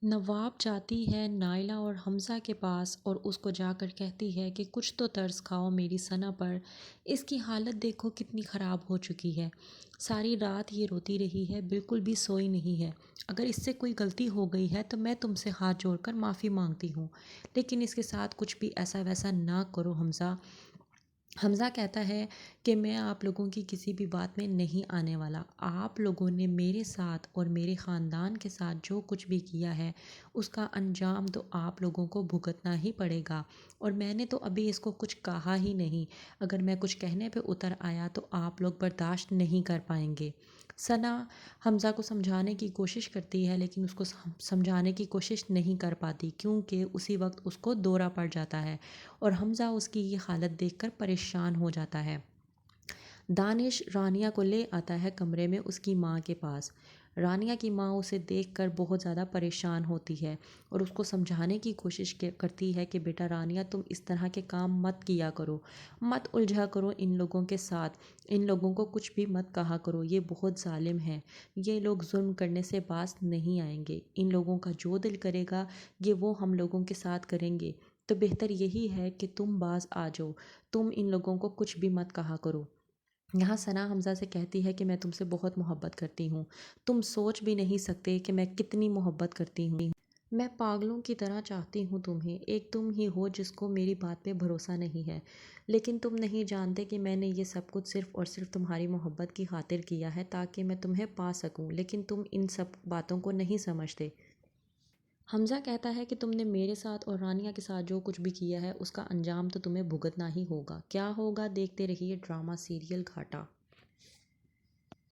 نواب جاتی ہے نائلہ اور حمزہ کے پاس اور اس کو جا کر کہتی ہے کہ کچھ تو ترس کھاؤ میری ثنا پر، اس کی حالت دیکھو کتنی خراب ہو چکی ہے، ساری رات یہ روتی رہی ہے، بالکل بھی سوئی نہیں ہے، اگر اس سے کوئی غلطی ہو گئی ہے تو میں تم سے ہاتھ جوڑ کر معافی مانگتی ہوں، لیکن اس کے ساتھ کچھ بھی ایسا ویسا نہ کرو حمزہ۔ حمزہ کہتا ہے کہ میں آپ لوگوں کی کسی بھی بات میں نہیں آنے والا، آپ لوگوں نے میرے ساتھ اور میرے خاندان کے ساتھ جو کچھ بھی کیا ہے اس کا انجام تو آپ لوگوں کو بھگتنا ہی پڑے گا، اور میں نے تو ابھی اس کو کچھ کہا ہی نہیں، اگر میں کچھ کہنے پہ اتر آیا تو آپ لوگ برداشت نہیں کر پائیں گے۔ ثنا حمزہ کو سمجھانے کی کوشش کرتی ہے لیکن اس کو سمجھانے کی کوشش نہیں کر پاتی، کیونکہ اسی وقت اس کو دورہ پڑ جاتا ہے اور حمزہ اس کی یہ حالت دیکھ کر پریشان ہو جاتا ہے۔ دانش رانیہ کو لے آتا ہے کمرے میں اس کی ماں کے پاس۔ رانیہ کی ماں اسے دیکھ کر بہت زیادہ پریشان ہوتی ہے اور اس کو سمجھانے کی کوشش کرتی ہے کہ بیٹا رانیہ تم اس طرح کے کام مت کیا کرو، مت الجھا کرو ان لوگوں کے ساتھ، ان لوگوں کو کچھ بھی مت کہا کرو، یہ بہت ظالم ہیں، یہ لوگ ظلم کرنے سے باز نہیں آئیں گے، ان لوگوں کا جو دل کرے گا یہ وہ ہم لوگوں کے ساتھ کریں گے، تو بہتر یہی ہے کہ تم باز آ جاؤ، تم ان لوگوں کو کچھ بھی مت کہا کرو۔ یہاں ثنا حمزہ سے کہتی ہے کہ میں تم سے بہت محبت کرتی ہوں، تم سوچ بھی نہیں سکتے کہ میں کتنی محبت کرتی ہوں، میں پاگلوں کی طرح چاہتی ہوں تمہیں، ایک تم ہی ہو جس کو میری بات پہ بھروسہ نہیں ہے، لیکن تم نہیں جانتے کہ میں نے یہ سب کچھ صرف اور صرف تمہاری محبت کی خاطر کیا ہے تاکہ میں تمہیں پا سکوں، لیکن تم ان سب باتوں کو نہیں سمجھتے۔ حمزہ کہتا ہے کہ تم نے میرے ساتھ اور رانیہ کے ساتھ جو کچھ بھی کیا ہے اس کا انجام تو تمہیں بھگتنا ہی ہوگا، کیا ہوگا دیکھتے رہیے ڈرامہ سیریل گھاٹا۔